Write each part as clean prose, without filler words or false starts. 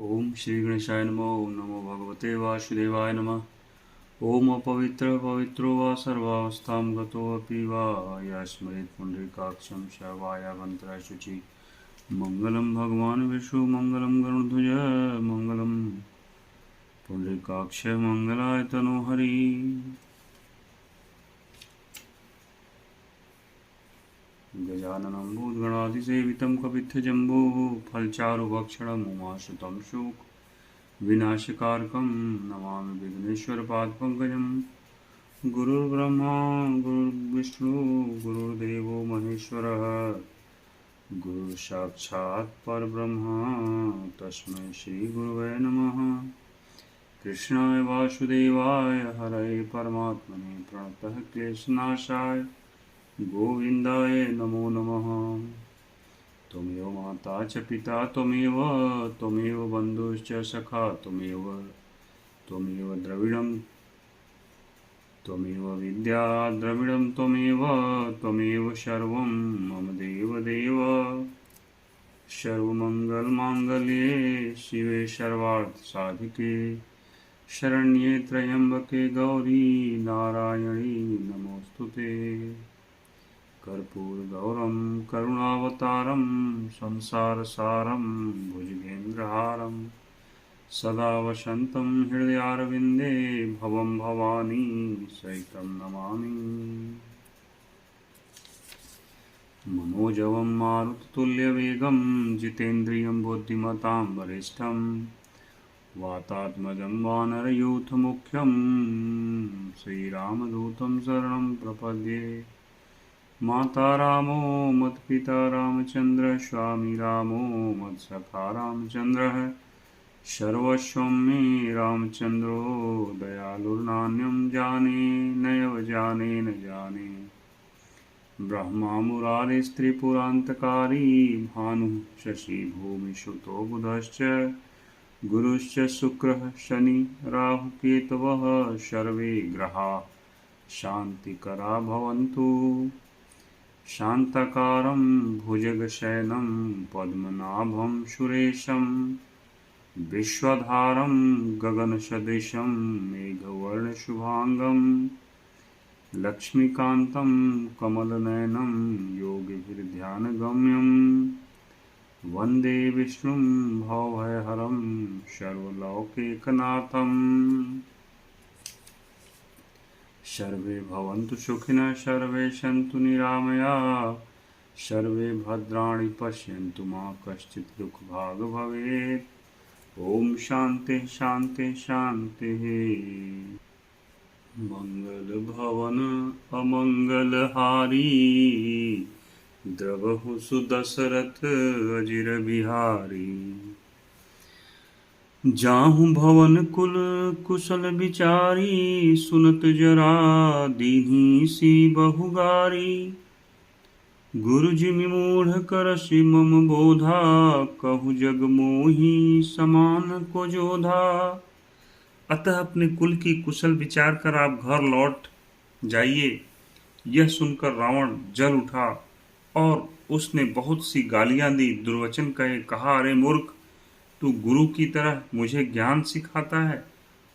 ओम श्री गणेशाय नमः। ओम नमो भगवते वासुदेवाय नमः। ओम अपवित्र पवित्रो वा सर्वावस्थां गतोऽपि वा यस्मरेत् पुण्डरीकाक्षं शवायागन्तरा शुचि। मङ्गलं भगवान् विष्णु मङ्गलं गरुडध्वज मङ्गलं पुण्डरीकाक्ष मङ्गलाय तनोहरि। गजाननं भूतगणाधिसेवितं कपित्थजम्बोः फलचारुभक्षणम् उमासुतं शोकविनाशकारकं नमामि विघ्नेश्वरपादपङ्कजं। गुरुर्ब्रह्मा गुरुर्विष्णु गुरुर्देवो महेश्वरः गुरुसाक्षात् परब्रह्म तस्मै श्रीगुरवे नमः। कृष्णाय वासुदेवाय हरये परमात्मने प्रणतः क्लेशनाशाय गोविन्दाय नमो नमः। त्वमेव माता च पिता त्वमेव बन्धुश्च सखा त्वमेव द्रविणं त्वमेव विद्या द्रविणं त्वमेव सर्वं मम देवदेव। सर्वमङ्गलमाङ्गल्ये शिवे सर्वार्थसाधिके शरण्ये त्र्यम्बके गौरी नारायणी नमोऽस्तुते। कर्पूरगौरं करुणावतारं संसारसारं भुजगेन्द्रहारं सदा वसन्तं हृदयारविन्दे भवं भवानी सहितं नमामि। मनोजवं मारुततुल्यवेगं जितेन्द्रियं बुद्धिमतां वरिष्ठं वातात्मजं वानरयूथमुख्यं श्रीरामदूतं शरणं प्रपद्ये। माता रामो मत्पिता रामचन्द्र स्वामी रामो मत्सखा रामचन्द्रः सर्वस्वं मे रामचन्द्रो दयालुर्नान्यं जाने नैव जाने न जाने। ब्रह्मा मुरारिस्त्रिपुरान्तकारी भानुः शशि भूमिसुतो बुधश्च गुरुश्च शुक्रः शनि राहुकेतवः सर्वे ग्रहाः शान्तिकरा भवन्तु। शान्ताकारं भुजगशयनं पद्मनाभं सुरेशं विश्वधारं गगनसदृशं मेघवर्णशुभाङ्गं लक्ष्मीकान्तं कमलनयनं योगिभिर्ध्यानगम्यं वन्दे विष्णुं भवभयहरं सर्वलोकैकनाथम्। सर्वे भवन्तु सुखिनः सर्वे सन्तु निरामयाः सर्वे भद्राणि पश्यन्तु मा कश्चित् दुःखभाग् भवेत्। ॐ शान्तिः शान्तिः शान्तिः। मङ्गलभवन अमङ्गलहारी द्रवहु सुदशरथ अजिर बिहारी। जाहु भवन कुल कुशल विचारी सुनत जरा दीन्ही सी बहुगारी। गुरुजी विमूढ़ करसि मम बोधा कहु जग मोही समान को जोधा। अतः अपने कुल की कुशल विचार कर आप घर लौट जाइए। यह सुनकर रावण जल उठा और उसने बहुत सी गालियां दी, दुर्वचन कहे, कहा, अरे मूर्ख, तू गुरु की तरह मुझे ज्ञान सिखाता है।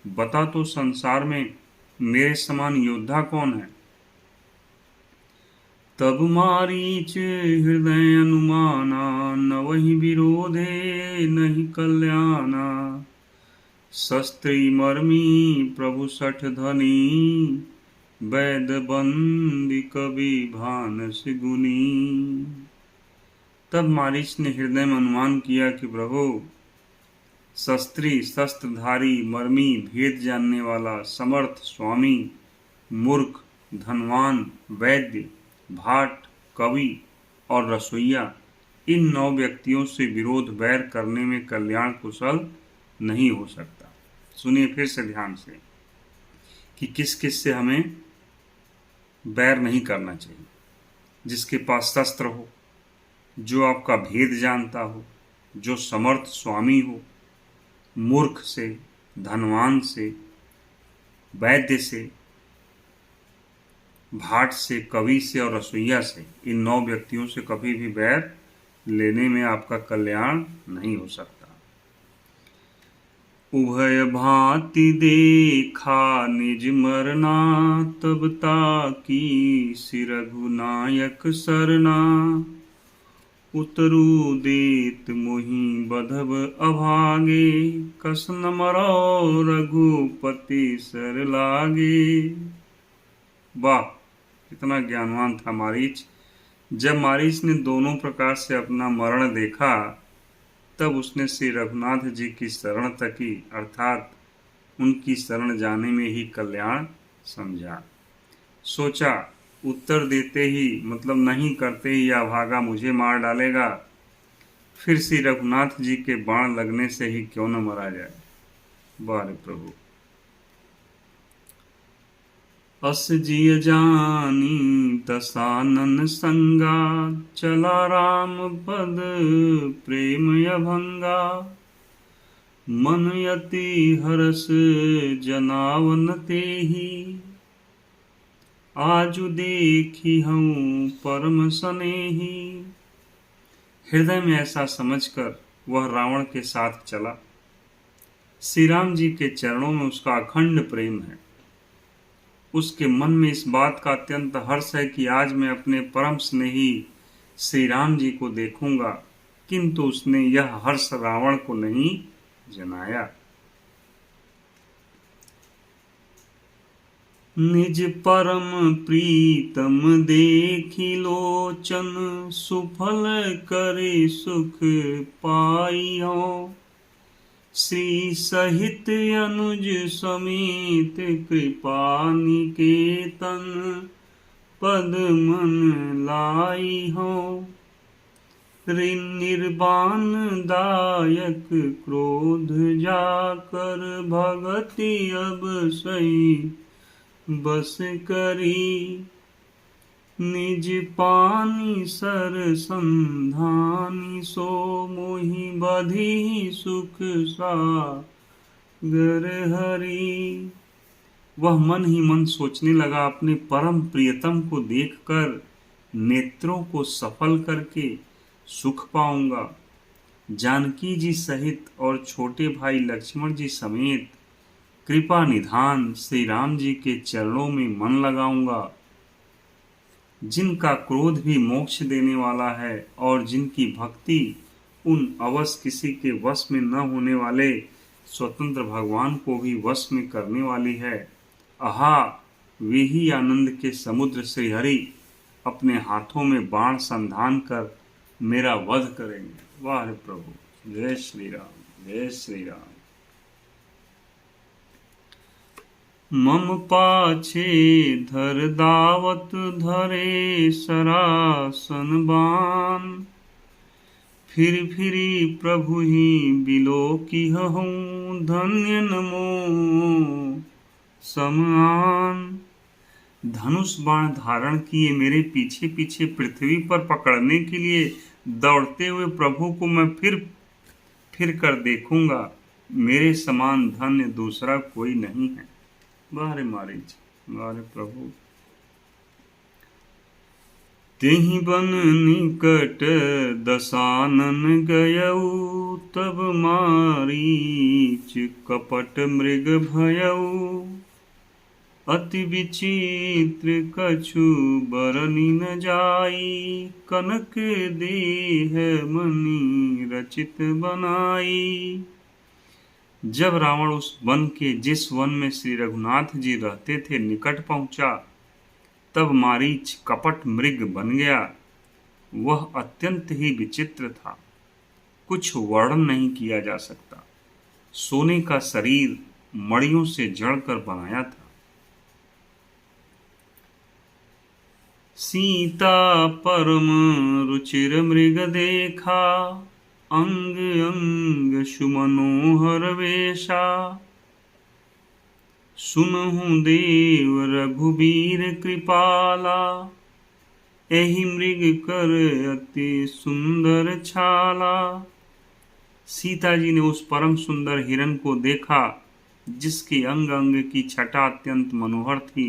बता तो संसार में मेरे समान योद्धा कौन है। तब मारीच हृदय अनुमाना नवहि विरोधे नहीं कल्याणा। शस्त्री मर्मी प्रभु सठ धनी वैद बंदी कवि भानस गुनी। तब मारीच ने हृदय में अनुमान किया कि प्रभु शस्त्री शस्त्रधारी मर्मी भेद जानने वाला समर्थ स्वामी मूर्ख धनवान वैद्य भाट कवि और रसोइया, इन 9 व्यक्तियों से विरोध बैर करने में कल्याण कुशल नहीं हो सकता। सुनिए फिर से ध्यान से कि किस किस से हमें बैर नहीं करना चाहिए। जिसके पास शस्त्र हो, जो आपका भेद जानता हो, जो समर्थ स्वामी हो, मूर्ख से, धनवान से, वैद्य से, भाट से, कवि से और रसोइया से, इन 9 व्यक्तियों से कभी भी बैर लेने में आपका कल्याण नहीं हो सकता। उभय भांति देखा निज मरना, तब ताकी सि रघुनायक सरना। उतरु देत मोहि बधब अभागे, कस न मरौ रघुपति सर लागे। वाह, कितना ज्ञानवान था मारीच। जब मारीच ने दोनों प्रकार से अपना मरण देखा, तब उसने श्री रघुनाथ जी की शरण तकी, अर्थात उनकी शरण जाने में ही कल्याण समझा। सोचा उत्तर देते ही मतलब नहीं करते ही यह भागा मुझे मार डालेगा, फिर श्री रघुनाथ जी के बाण लगने से ही क्यों न मरा जाए। वाह प्रभु। अस जिय जानी दसानन संगा, चला राम पद प्रेम अभंगा। मन यति हरस जनावन तेहि, आजु देखी हूँ परम सनेही। हृदय में ऐसा समझकर वह रावण के साथ चला। श्री राम जी के चरणों में उसका अखंड प्रेम है। उसके मन में इस बात का अत्यंत हर्ष है कि आज मैं अपने परम स्नेही श्री राम जी को देखूंगा, किंतु उसने यह हर्ष रावण को नहीं जनाया। निज परम प्रीतम देखी लोचन, सुफल करे सुख पाई हो। श्री सहित अनुज समेत कृपा निकेतन, पद मन लाई हो। निर्बाण दायक क्रोध जाकर, भगति अब सही बस करी। निज पानी सर संधानी, सो मोहि बधी सुख सागर हरि। वह मन ही मन सोचने लगा, अपने परम प्रियतम को देखकर नेत्रों को सफल करके सुख पाऊंगा। जानकी जी सहित और छोटे भाई लक्ष्मण जी समेत कृपा निधान श्री राम जी के चरणों में मन लगाऊंगा, जिनका क्रोध भी मोक्ष देने वाला है और जिनकी भक्ति उन अवश्य किसी के वश में न होने वाले स्वतंत्र भगवान को भी वश में करने वाली है। आहा, वे ही आनंद के समुद्र श्री हरि अपने हाथों में बाण संधान कर मेरा वध करेंगे। वाह प्रभु, जय श्री राम, जय श्री राम। मम पाछे धर दावत, धरे सरासन बान। फिर फिरी प्रभु ही बिलो की हूँ, धन्य नमो समान। धनुष बाण धारण किए मेरे पीछे पीछे पृथ्वी पर पकड़ने के लिए दौड़ते हुए प्रभु को मैं फिर कर देखूंगा। मेरे समान धन्य दूसरा कोई नहीं है। बारे मारीच, बारे प्रभु। तेहि बन निकट दसानन गयऊ, तब मारीच कपट मृग भयऊ। अति विचित्र कछु बरनी न जाई, कनक देह मणि रचित बनाई। जब रावण उस वन के जिस वन में श्री रघुनाथ जी रहते थे निकट पहुंचा, तब मारीच कपट मृग बन गया। वह अत्यंत ही विचित्र था, कुछ वर्णन नहीं किया जा सकता। सोने का शरीर मणियों से जड़कर बनाया था। सीता परम रुचिर मृग देखा, अंग अंग सुमनोहर वेशा। सुनहु देव रघुबीर कृपाला, एहि मृग कर अति सुंदर छाला। सीता जी ने उस परम सुंदर हिरण को देखा, जिसके अंग अंग की छटा अत्यंत मनोहर थी।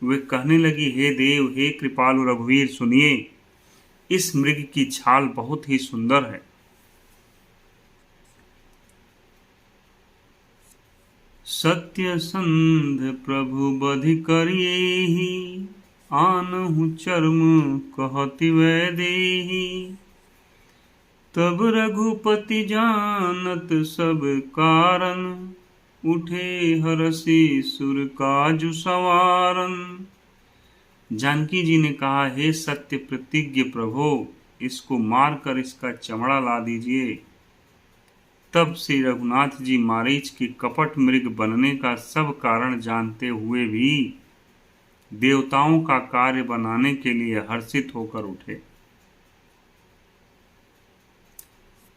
वे कहने लगी, हे देव, हे कृपालु रघुवीर, सुनिए, इस मृग की छाल बहुत ही सुंदर है। सत्य संध प्रभु बधि करिएहि, आनहु चर्म कहति वैदेही। तब रघुपति जानत सब कारण, उठे हरषि सुर काजु सवारन। जानकी जी ने कहा, हे सत्य प्रतिज्ञ प्रभो, इसको मारकर इसका चमड़ा ला दीजिए। तब श्री रघुनाथ जी मारीच के कपट मृग बनने का सब कारण जानते हुए भी देवताओं का कार्य बनाने के लिए हर्षित होकर उठे।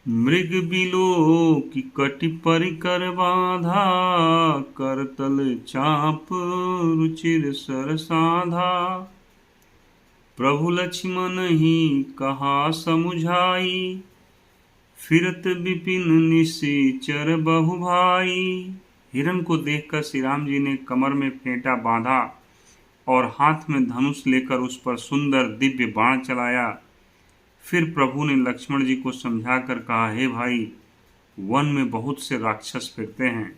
मृग बिलो की कटि परिकर बाधा, करतल चाप रुचिर सर साधा। प्रभु लक्ष्मण ही कहा समुझाई, फिरत विपिन निशिचर बहु भाई। हिरण को देखकर श्री राम जी ने कमर में फेंटा बांधा और हाथ में धनुष लेकर उस पर सुंदर दिव्य बाण चलाया। फिर प्रभु ने लक्ष्मण जी को समझाकर कहा, हे भाई, वन में बहुत से राक्षस फिरते हैं।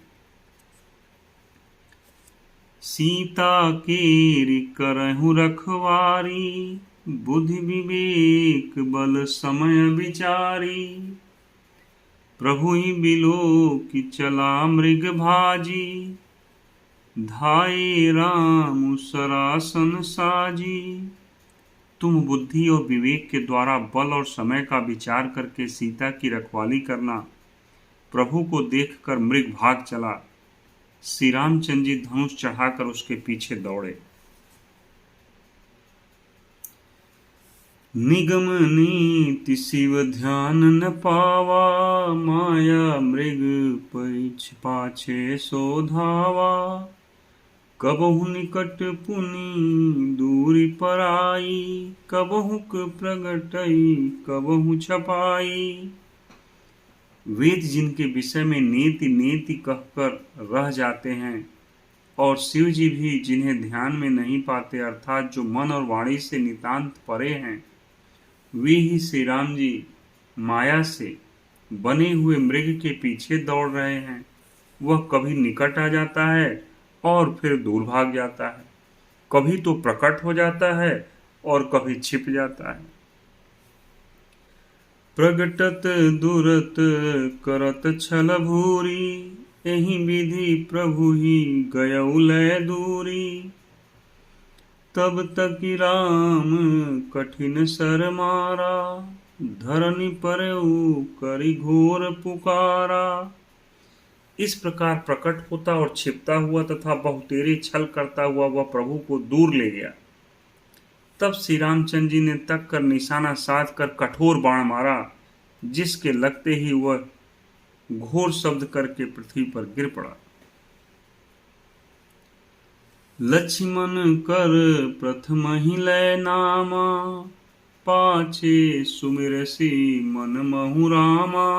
सीता केरि करहु रखवारी, बुद्धि विवेक बल समय विचारी। प्रभु ही बिलो की चला मृग भाजी, धाये राम सरासन साजी। तुम बुद्धि और विवेक के द्वारा बल और समय का विचार करके सीता की रखवाली करना। प्रभु को देखकर मृग भाग चला। श्री रामचंद्र जी धनुष चढ़ाकर उसके पीछे दौड़े। निगम नीति शिव ध्यान न पावा, माया मृग पैछ पाछे सो धावा। कबहु निकट पुनि दूरी पराई, कबहु प्रगटई कबहु छपाई। वेद जिनके विषय में नेति नेति कहकर रह जाते हैं और शिव जी भी जिन्हें ध्यान में नहीं पाते, अर्थात जो मन और वाणी से नितांत परे हैं, वे ही श्री राम जी माया से बने हुए मृग के पीछे दौड़ रहे हैं। वह कभी निकट आ जाता है और फिर दूर भाग जाता है, कभी तो प्रकट हो जाता है और कभी छिप जाता है। प्रगटत दूरत करत छल भूरी, एहि विधि प्रभु ही गयउ लय दूरी। तब तक राम कठिन सर मारा, धरनी परऊ करि घोर पुकारा। इस प्रकार प्रकट होता और छिपता हुआ तथा बहुतेरे छल करता हुआ वह प्रभु को दूर ले गया। तब श्री रामचंद्र जी ने तक कर निशाना साध कर कठोर बाण मारा, जिसके लगते ही वह घोर शब्द करके पृथ्वी पर गिर पड़ा। लक्ष्मण कर प्रथम ही लय नामा, पाछे सुमिरसी मन महु रामा।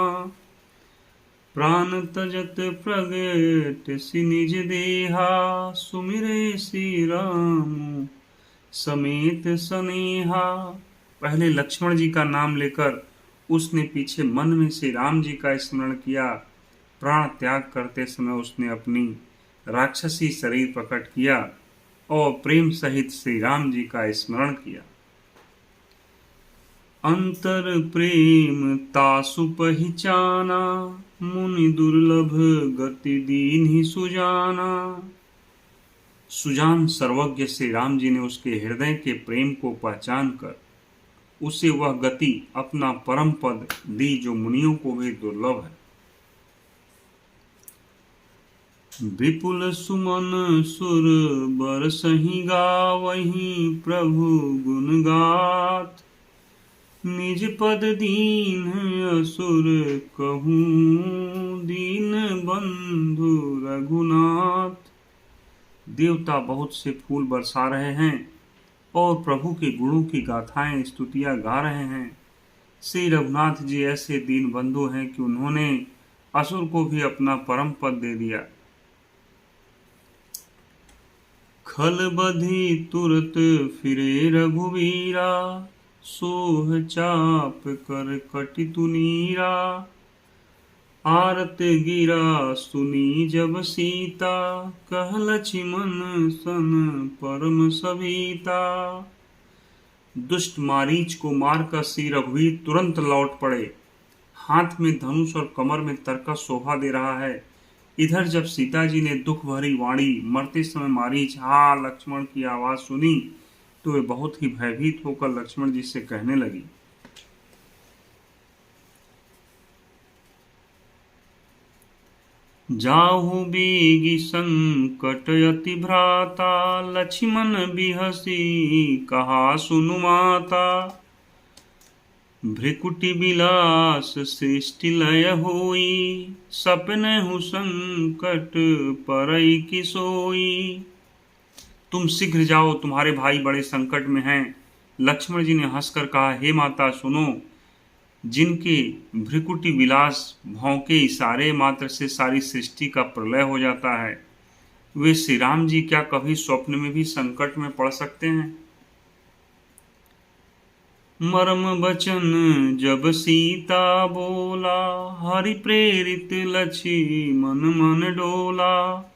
प्राण तजत प्रगट सि निज देहा, सुमिरे श्री राम समेत सनेहा। पहले लक्ष्मण जी का नाम लेकर उसने पीछे मन में श्री राम जी का स्मरण किया। प्राण त्याग करते समय उसने अपनी राक्षसी शरीर प्रकट किया और प्रेम सहित श्री राम जी का स्मरण किया। अंतर प्रेम तासु पहिचाना, मुनि दुर्लभ गति दीन ही सुजाना। सुजान सर्वज्ञ श्री राम जी ने उसके हृदय के प्रेम को पहचान कर उसे वह गति अपना परम पद दी जो मुनियों को भी दुर्लभ है। विपुल सुमन सुर बरसहि गावहि, प्रभु गुण गात। निज पद दीन असुर कहूँ, दीन बंधु रघुनाथ। देवता बहुत से फूल बरसा रहे हैं और प्रभु के गुणों की गाथाएं स्तुतियां गा रहे हैं। श्री रघुनाथ जी ऐसे दीन बंधु हैं कि उन्होंने असुर को भी अपना परम पद दे दिया। खल बधी तुरत फिरे रघुवीरा, सोह चाप कर कटि तुनीरा। आरत गिरा सुनी जब सीता, कह लक्ष्मण सन परम सविता। दुष्ट मारीच को मारकर श्री रघुवीर तुरंत लौट पड़े। हाथ में धनुष और कमर में तरकस शोभा दे रहा है। इधर जब सीता जी ने दुख भरी वाणी मरते समय मारीच हा लक्ष्मण की आवाज सुनी तो वे बहुत ही भयभीत होकर लक्ष्मण जी से कहने लगी, जाहु बीगी संकट अति भ्राता, लक्ष्मण बिहसी कहा सुनु माता। भ्रिकुटि विलास सृष्टि लय होई, सपनहु संकट परई की सोई। तुम शीघ्र जाओ, तुम्हारे भाई बड़े संकट में हैं। लक्ष्मण जी ने हंसकर कहा, हे माता सुनो, जिनके भ्रिकुटि विलास भौंके इशारे मात्र से सारी सृष्टि का प्रलय हो जाता है, वे श्री राम जी क्या कभी स्वप्न में भी संकट में पड़ सकते हैं। मर्म बचन जब सीता बोला, हरि प्रेरित लक्ष्मण मन डोला।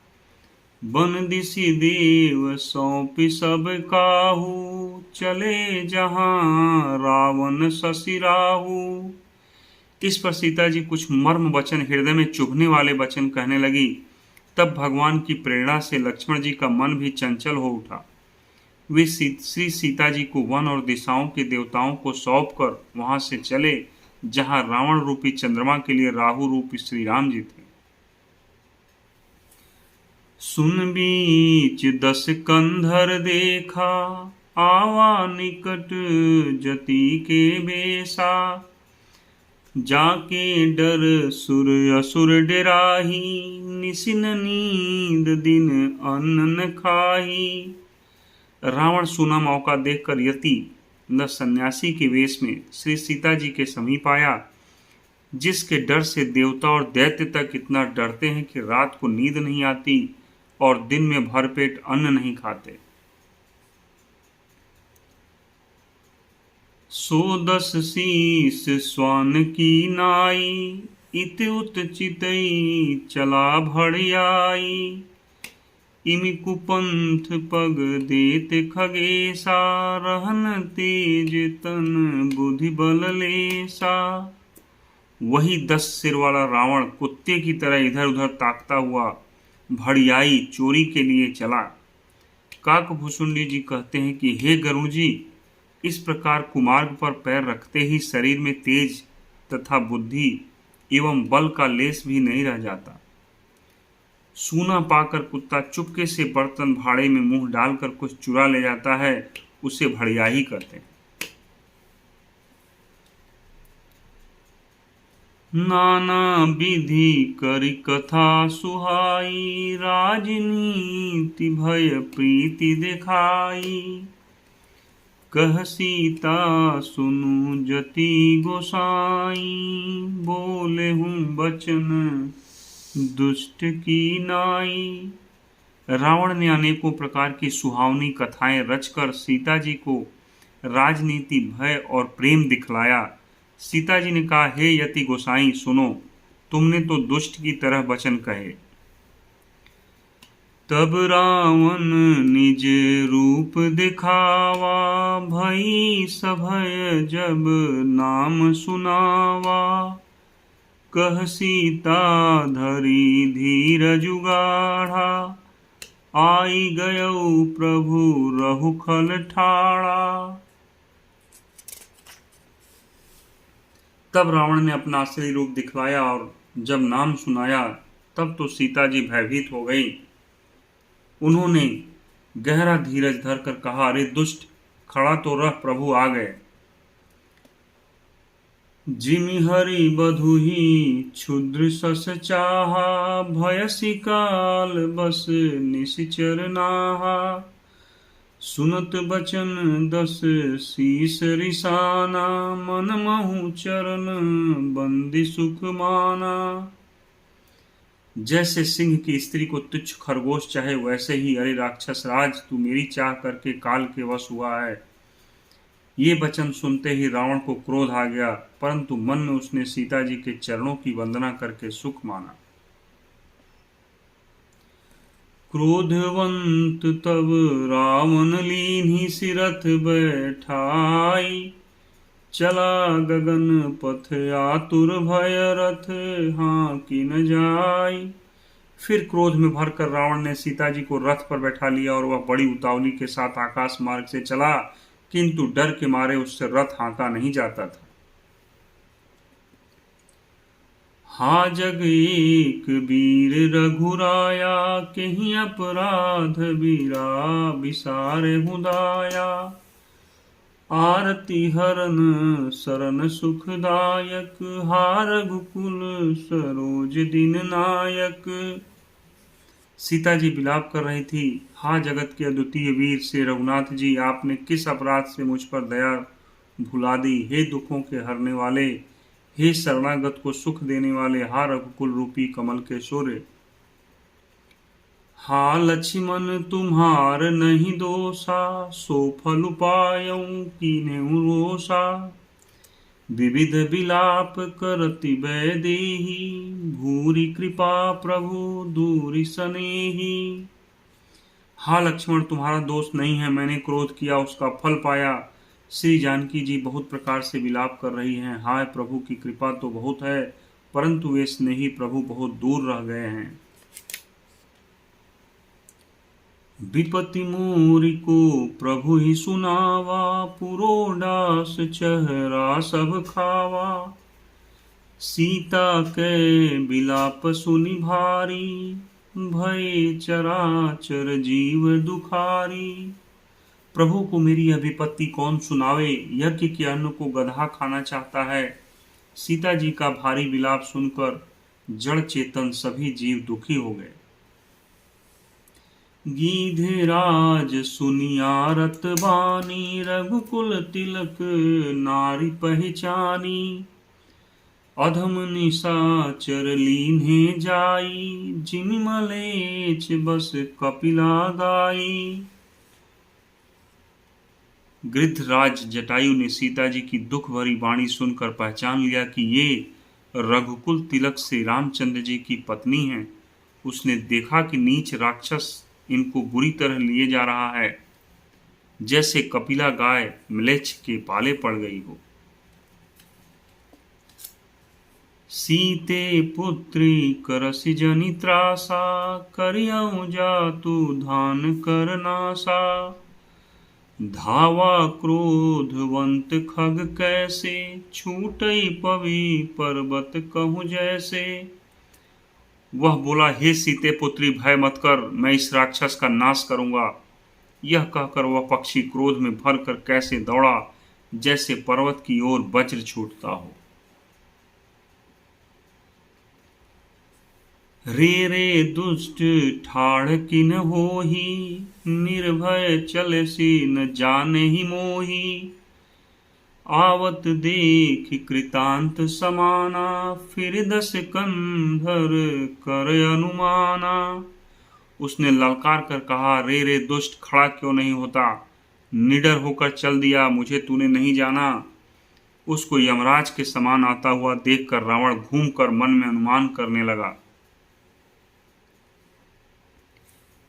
बन दिसि देव सौंपि सब काहू, चले जहां रावण शशि राहु। इस पर सीता जी कुछ मर्म वचन, हृदय में चुभने वाले वचन कहने लगी। तब भगवान की प्रेरणा से लक्ष्मण जी का मन भी चंचल हो उठा। वे श्री सीता जी को वन और दिशाओं के देवताओं को सौंप कर वहां से चले जहां रावण रूपी चंद्रमा के लिए राहु रूपी श्री राम जी थे। सुन बीच 10 कंधर देखा, आवा निकट जति के बेसा। जाके डर सुर असुर डराही, निसिन नींद दिन अन्न न खाही। रावण सुना मौका देखकर यति न सन्यासी के वेश में श्री सीता जी के समीप आया, जिसके डर से देवता और दैत्य तक इतना डरते हैं कि रात को नींद नहीं आती और दिन में भरपेट अन्न नहीं खाते। सो 10 शीस स्वान की नाई, इत उत चितई चला भड़ियाई। इमि कुपंथ पग देत खगेसा, रहन तेज तन बुद्धि बल लेसा। वही 10 सिर वाला रावण कुत्ते की तरह इधर उधर ताकता हुआ भड़ियाई चोरी के लिए चला। काकभूषुंडी जी कहते हैं कि हे गरुड़ जी, इस प्रकार कुमार्ग पर पैर रखते ही शरीर में तेज तथा बुद्धि एवं बल का लेस भी नहीं रह जाता। सूना पाकर कुत्ता चुपके से बर्तन भाड़े में मुंह डालकर कुछ चुरा ले जाता है, उसे भड़ियाही कहते हैं। नाना विधि करि कथा सुहाई, राजनीति भय प्रीति दिखाई। कह सीता सुनु जति गोसाई, बोले हूँ बचन दुष्ट की नाई। रावण ने अनेकों प्रकार की सुहावनी कथाएं रचकर सीता जी को राजनीति, भय और प्रेम दिखलाया। सीता जी ने कहा, हे यति गोसाई सुनो, तुमने तो दुष्ट की तरह वचन कहे। तब रावण निज रूप दिखावा, भई सभय जब नाम सुनावा। कह सीता धरी धीरज गाढ़ा, आई गयौ प्रभु रहु खल ठाड़ा। तब रावण ने अपना असली रूप दिखलाया और जब नाम सुनाया तब तो सीता जी भयभीत हो गई। उन्होंने गहरा धीरज धरकर कहा, अरे दुष्ट, खड़ा तो रह, प्रभु आ गए। जिमि हरि बधुहि क्षुद्र सस चाहा, भयसि काल बस निशिचर नाहा। सुनत बचन 10 शीस रिसाना, मन महु चरण बंदी सुख माना। जैसे सिंह की स्त्री को तुच्छ खरगोश चाहे, वैसे ही अरे राक्षस राज, तू मेरी चाह करके काल के वश हुआ है। ये वचन सुनते ही रावण को क्रोध आ गया, परंतु मन में उसने सीता जी के चरणों की वंदना करके सुख माना। क्रोधवंत तब रावण लीन्ही सिरथ बैठाई, चला गगन पथ आतुर भय रथ हाँकी न जाई। फिर क्रोध में भरकर रावण ने सीता जी को रथ पर बैठा लिया और वह बड़ी उतावली के साथ आकाश मार्ग से चला, किंतु डर के मारे उससे रथ हाँका नहीं जाता था। हा जग एक वीर रघुराया, कहीं अपराध बीरा बिसारे हुदाया। आरती हरन शरण सुखदायक, हा रघुकुल सरोज दिन नायक। सीता जी विलाप कर रही थी, हा जगत के अद्वितीय वीर से रघुनाथ जी, आपने किस अपराध से मुझ पर दया भुला दी। हे दुखों के हरने वाले, हे शरणागत को सुख देने वाले, हा रघुकुल रूपी कमल के सूर्य। हा लक्ष्मण तुम्हार नहीं दोषा, सो फल पायऊ कीन्हु रोषा। विविध विलाप करति वैदेही, भूरि कृपा प्रभु दूरि सनेही। हा लक्ष्मण तुम्हारा दोष नहीं है, मैंने क्रोध किया उसका फल पाया। श्री जानकी जी बहुत प्रकार से विलाप कर रही हैं। हाय प्रभु की कृपा तो बहुत है, परंतु वे स्नेही प्रभु बहुत दूर रह गए हैं। विपति मोरी को प्रभु ही सुनावा, पुरोडास चेहरा सब खावा। सीता के विलाप सुनि भारी, भय चराचर जीव दुखारी। प्रभु को मेरी यह विपत्ति कौन सुनावे, यज्ञ के अन्न को गधा खाना चाहता है। सीता जी का भारी विलाप सुनकर जड़ चेतन सभी जीव दुखी हो गए। गीधराज सुनियारत बानी, रघुकुल तिलक नारी पहचानी। अधम निशाचर लीन्हे जाई, जिमि मलेच्छ बस कपिला गाई। गृद्धराज जटायु ने सीता जी की दुख भरी वाणी सुनकर पहचान लिया कि ये रघुकुल तिलक से रामचंद्र जी की पत्नी हैं। उसने देखा कि नीच राक्षस इनको बुरी तरह लिए जा रहा है, जैसे कपिला गाय म्लेच्छ के पाले पड़ गई हो। सीते पुत्री करसि जनि त्रासा, करियौ जातु धान कर नासा। धावा क्रोधवंत खग कैसे, छूटई पवि पर्वत कहूँ जैसे। वह बोला, हे सीते पुत्री भय मत कर, मैं इस राक्षस का नाश करूंगा। यह कहकर वह पक्षी क्रोध में भरकर कैसे दौड़ा, जैसे पर्वत की ओर वज्र छूटता हो। रे रे दुष्ट ठाड़ किन होही, निर्भय चलसी न जाने ही मोही। आवत देख कृतांत समाना, फिर दस कंधर कर अनुमाना। उसने ललकार कर कहा, रे रे दुष्ट खड़ा क्यों नहीं होता, निडर होकर चल दिया, मुझे तूने नहीं जाना। उसको यमराज के समान आता हुआ देखकर रावण घूमकर मन में अनुमान करने लगा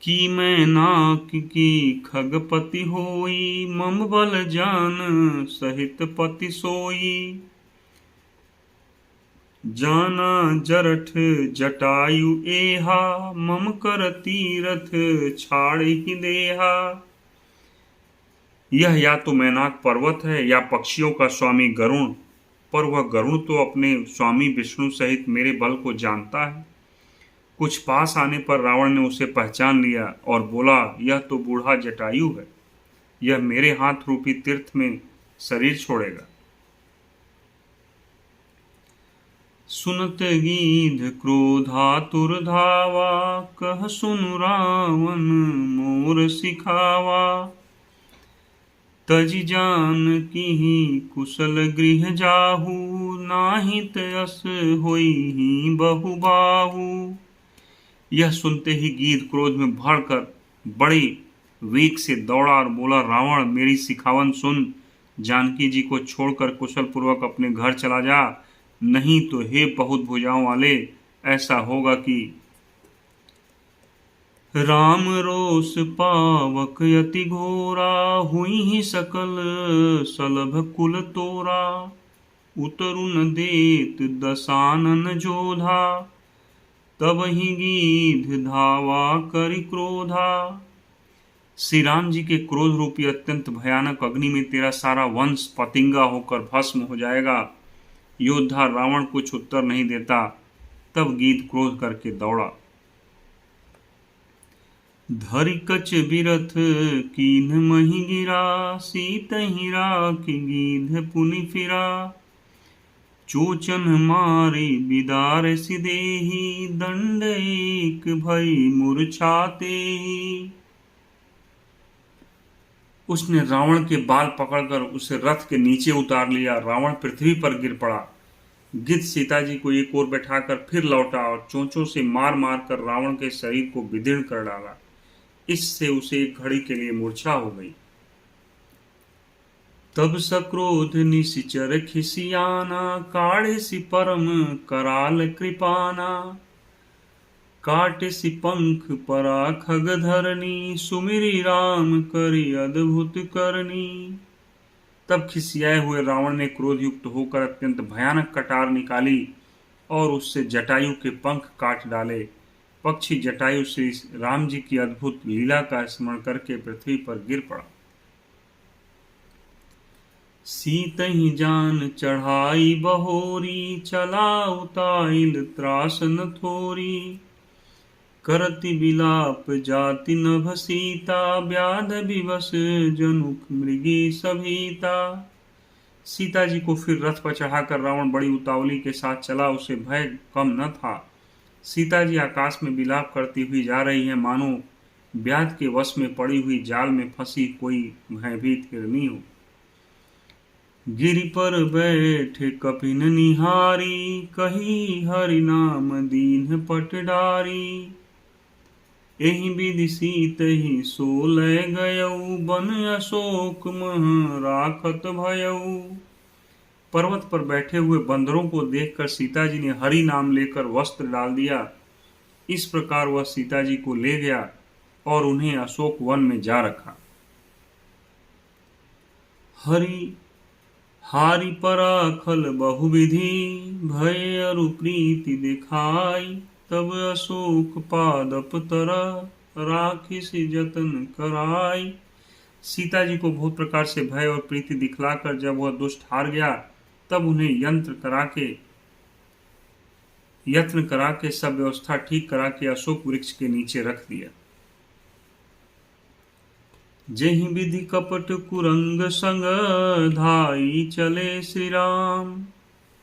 कि मैं नाक की खगपति होई, मम बल जान सहित पति सोई। जाना जरठ जटायु एहा, मम कर तीरथ छाड़ ही देहा। यह या तो मैनाक पर्वत है या पक्षियों का स्वामी गरुण, पर वह गरुण तो अपने स्वामी विष्णु सहित मेरे बल को जानता है। कुछ पास आने पर रावण ने उसे पहचान लिया और बोला, यह तो बूढ़ा जटायु है, यह मेरे हाथ रूपी तीर्थ में शरीर छोड़ेगा। सुनत गीध क्रोधातुर धावा, कह सुनु रावण मोर सिखावा। तजि जान की कुशल गृह जाहू, नाहित यस होई ही बहु बाहू। यह सुनते ही गीध क्रोध में भरकर बड़े वेग से दौड़ा और बोला, रावण मेरी सिखावन सुन, जानकी जी को छोड़कर कुशल पूर्वक अपने घर चला जा, नहीं तो हे बहुत भुजाओं वाले, ऐसा होगा कि राम रोष पावक यति घोरा, हुई ही सकल सलभ कुल तोरा, उतरु न देत दसानन जोधा, तब ही गीध धावा करि क्रोधा। श्री राम जी के क्रोध रूपी अत्यंत भयानक अग्नि में तेरा सारा वंश पतिंगा होकर भस्म हो जाएगा। योद्धा रावण कुछ उत्तर नहीं देता। तब गीध क्रोध करके दौड़ा। धरि कच बिरथ कीन्ह मही गिरा, सीतहि राखि गीध पुनि फिरा, चोचन मारी बिदार सिदेही, दंड एक भई मूर्छाते। उसने रावण के बाल पकड़कर उसे रथ के नीचे उतार लिया। रावण पृथ्वी पर गिर पड़ा। गिद्ध सीता जी को एक ओर बैठाकर फिर लौटा और चोंचों से मार मार कर रावण के शरीर को विदीर्ण कर डाला। इससे उसे एक घड़ी के लिए मूर्छा हो गई। तब सक्रोध निशिचर खिसियाना, काढ़े सि परम कराल कृपाना, काटे सि पंख परा खग धरनी, सुमिरी राम करि अद्भुत करनी। तब खिसियाए हुए रावण ने क्रोध युक्त होकर अत्यंत भयानक कटार निकाली और उससे जटायु के पंख काट डाले। पक्षी जटायु श्री राम जी की अद्भुत लीला का स्मरण करके पृथ्वी पर गिर पड़ा। सीतहि जान चढ़ाई बहोरी, चला उताइल त्रास न थोरी, करति बिलाप जाति नभ सीता, व्याध विवश जनुक मृगी सभीता। सीता जी को फिर रथ पर चढ़ाकर रावण बड़ी उतावली के साथ चला। उसे भय कम न था। सीता जी आकाश में विलाप करती हुई जा रही है, मानो व्याध के वश में पड़ी हुई जाल में फंसी कोई भयभीत हिरनी हो। गिरि पर बैठे कपिन निहारी, कही हरि नाम दीन पटडारी, एहि विधि सीतहि सो लय गयऊ, बन अशोक मह राखत भयऊ। पर्वत पर बैठे हुए बंदरों को देखकर सीता जी ने हरि नाम लेकर वस्त्र डाल दिया। इस प्रकार वह सीता जी को ले गया और उन्हें अशोक वन में जा रखा। हरि हारि पराखल बहुविधि, भय अरु प्रीति दिखाई, तब अशोक पादप तरह राखिसि जतन कराई। सीता जी को बहुत प्रकार से भय और प्रीति दिखलाकर जब वह दुष्ट हार गया, तब उन्हें यत्न करा के सब व्यवस्था ठीक करा के अशोक वृक्ष के नीचे रख दिया। जेहि विधि कपट कुरंग संग, धाई चले श्री राम,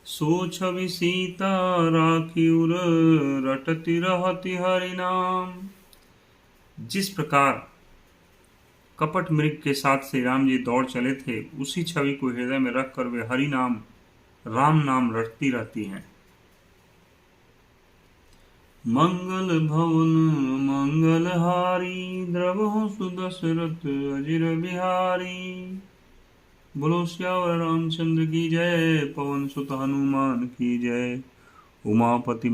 सो छवि सीता राखी उर रटति रहति हरि नाम। जिस प्रकार कपट मृग के साथ श्री राम जी दौड़ चले थे, उसी छवि को हृदय में रखकर वे हरि नाम राम नाम रटती रहती हैं। मंगल भवन मंगलहारी, द्रवहु सुदशरथ अजिर बिहारी। बोलो श्यावर रामचंद्र की जय, पवन सुत हनुमान की जय। उमापति